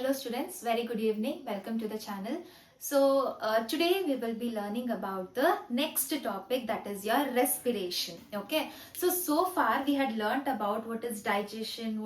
Hello students, very good evening. Welcome to the channel. Today we will be learning about the next topic, that is your respiration. Okay. So far we had learnt about what is digestion,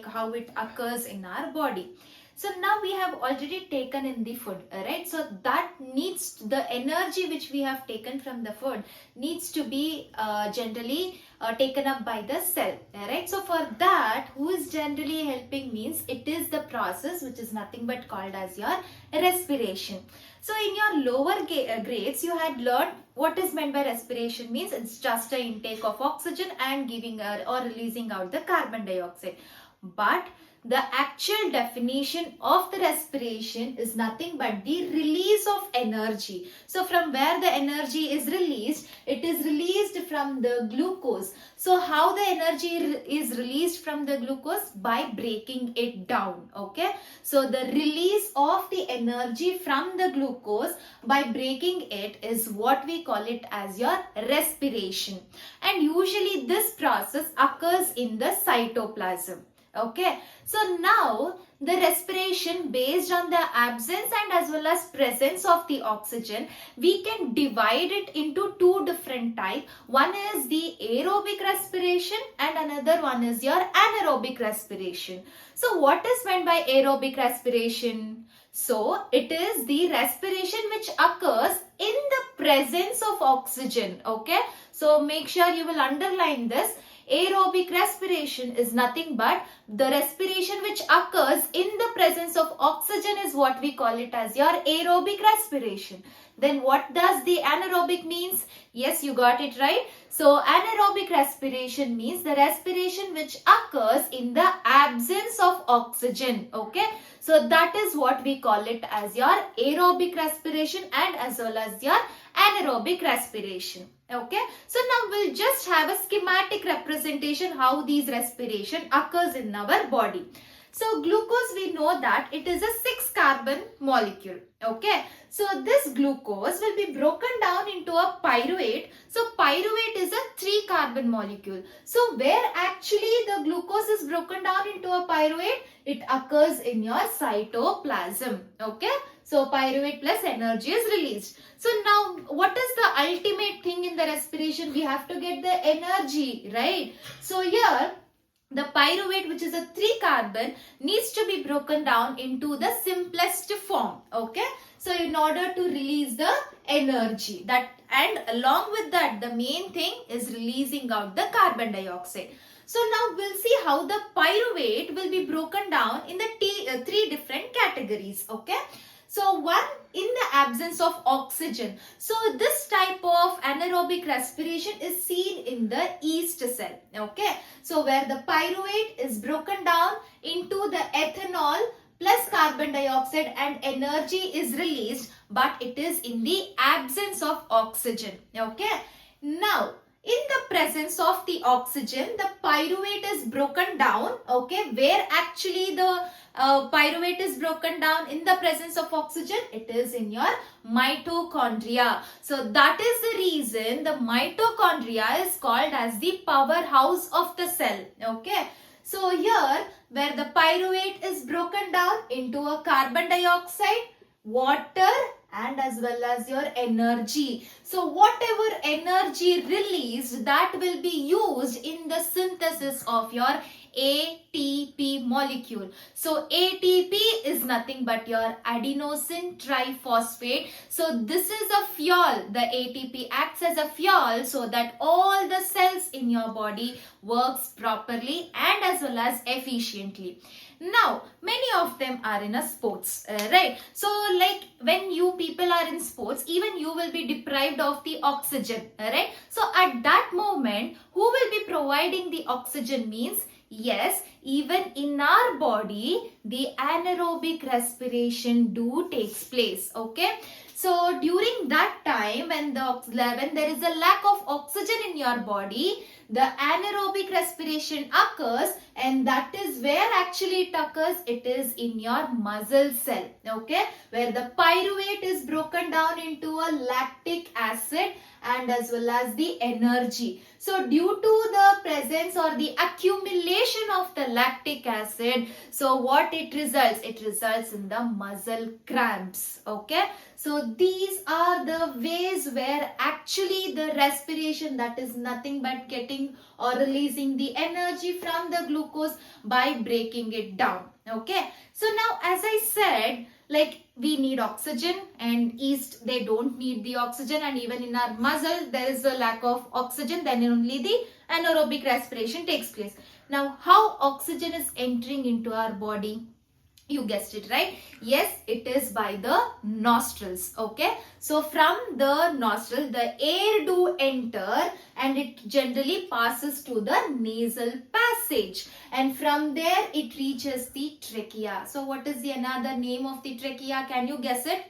how it occurs in our body. So now we have already taken in the food, right? So that needs the energy which we have taken from the food needs to be generally taken up by the cell, right? So for that, who is generally helping means it is the process which is nothing but called as your respiration. So in your lower grades, you had learned what is meant by respiration means it's just an intake of oxygen and giving or releasing out the carbon dioxide. But the actual definition of the respiration is nothing but the release of energy. So from where the energy is released, it is released from the glucose. So how the energy is released from the glucose? By breaking it down. Okay. So the release of the energy from the glucose by breaking it is what we call it as your respiration. And usually this process occurs in the cytoplasm. Okay, so now the respiration based on the absence and as well as presence of the oxygen, we can divide it into two different types. One is the aerobic respiration and another one is your anaerobic respiration. So what is meant by aerobic respiration? So it is the respiration which occurs in the presence of oxygen. Okay, so make sure you will underline this. Aerobic respiration is nothing but the respiration which occurs in the presence of oxygen is what we call it as your aerobic respiration. Then what does the anaerobic means? Yes, you got it right. So anaerobic respiration means the respiration which occurs in the absence of oxygen. Okay. So that is what we call it as your aerobic respiration and as well as your anaerobic respiration. Okay, so now we'll just have a schematic representation how these respiration occurs in our body. So glucose, we know that it is a 6-carbon molecule. Okay, so this glucose will be broken down into a pyruvate. So pyruvate is a 3-carbon molecule. So where actually the glucose is broken down into a pyruvate, it occurs in your cytoplasm. Okay, so pyruvate plus energy is released. So now what is the ultimate thing in the respiration? We have to get the energy, right? So here the pyruvate, which is a 3-carbon, needs to be broken down into the simplest form. Okay, so in order to release the energy, that and along with that the main thing is releasing out the carbon dioxide. So now we'll see how the pyruvate will be broken down in the three different categories. Okay, so one, in the absence of oxygen. So this type of anaerobic respiration is seen in the yeast cell. Okay, so where the pyruvate is broken down into the ethanol plus carbon dioxide and energy is released, but it is in the absence of oxygen. Okay, now in the presence of the oxygen, the pyruvate is broken down. Okay, where actually the pyruvate is broken down in the presence of oxygen, it is in your mitochondria. So that is the reason the mitochondria is called as the powerhouse of the cell. Okay, so here where the pyruvate is broken down into a carbon dioxide, water and as well as your energy. So whatever energy released, that will be used in the synthesis of your ATP molecule. So ATP is nothing but your adenosine triphosphate. So this is a fuel. The ATP acts as a fuel so that all the cells in your body works properly and as well as efficiently. Now, many of them are in a sports, right? So, like when you people are in sports, even you will be deprived of the oxygen, right? So, at that moment, who will be providing the oxygen means, yes, even in our body, the anaerobic respiration takes place, okay? So during that time, when there is a lack of oxygen in your body, the anaerobic respiration occurs, and that is where actually it occurs. It is in your muscle cell, okay, where the pyruvate is broken down into a lactic acid and as well as the energy. So due to the presence or the accumulation of the lactic acid, so what it results? It results in the muscle cramps, okay. So these are the ways where actually the respiration, that is nothing but getting or releasing the energy from the glucose by breaking it down, okay. So now, as I said, like we need oxygen, and yeast, they don't need the oxygen, and even in our muscle there is a lack of oxygen, then only the anaerobic respiration takes place. Now how oxygen is entering into our body? You guessed it, right? Yes, it is by the nostrils, okay. So from the nostril, the air do enter, and it generally passes to the nasal passage, and from there it reaches the trachea. So what is the another name of the trachea? Can you guess it?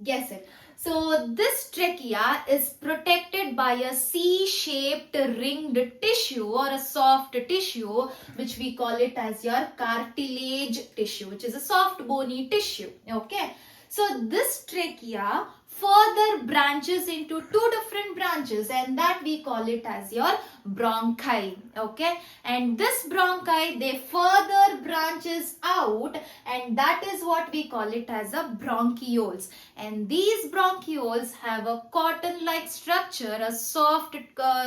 Guess it. So this trachea is protected by a C-shaped ringed tissue or a soft tissue, which we call it as your cartilage tissue, which is a soft bony tissue, okay. So this trachea further branches into two different branches, and that we call it as your bronchi, okay. And this bronchi, they further branches out, and that is what we call it as a bronchioles. And these bronchioles have a cotton-like structure, a soft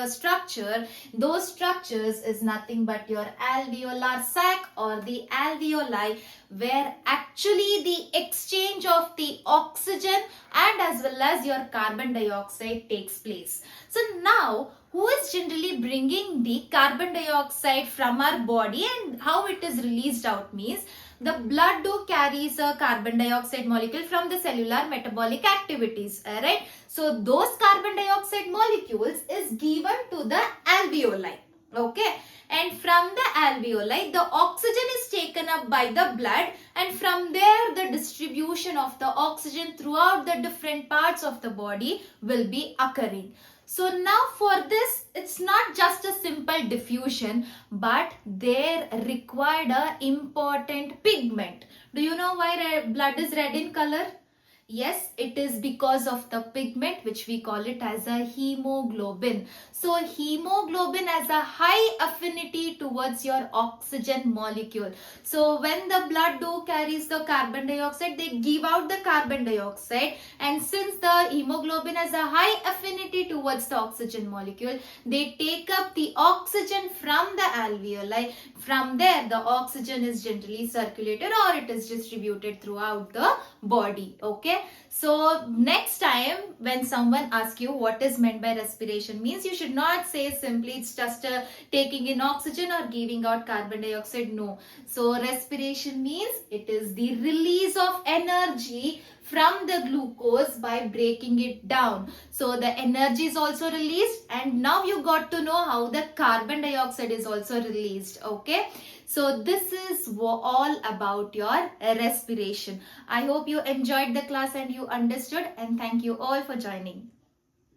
structure. Those structures is nothing but your alveolar sac or the alveoli, where actually the exchange of the oxygen and as well as your carbon dioxide takes place. So now, who is generally bringing the carbon dioxide from our body, and how it is released out means the blood do carries a carbon dioxide molecule from the cellular metabolic activities, right? So those carbon dioxide molecules is given to the alveoli, okay. And from the alveoli, the oxygen is taken up by the blood, and from there the distribution of the oxygen throughout the different parts of the body will be occurring. So now for this, it's not just a simple diffusion, but there required a important pigment. Do you know why blood is red in color? Yes, it is because of the pigment, which we call it as a hemoglobin. So hemoglobin has a high affinity towards your oxygen molecule. So when the blood do carries the carbon dioxide, they give out the carbon dioxide, and since the hemoglobin has a high affinity towards the oxygen molecule, they take up the oxygen from the alveoli. From there, the oxygen is generally circulated or it is distributed throughout the body, okay. So next time when someone asks you what is meant by respiration, means you should not say simply it's just taking in oxygen or giving out carbon dioxide. No. So respiration means it is the release of energy from the glucose by breaking it down. So the energy is also released, and now you got to know how the carbon dioxide is also released, okay. So this is all about your respiration. I hope you enjoyed the class and you understood, and thank you all for joining.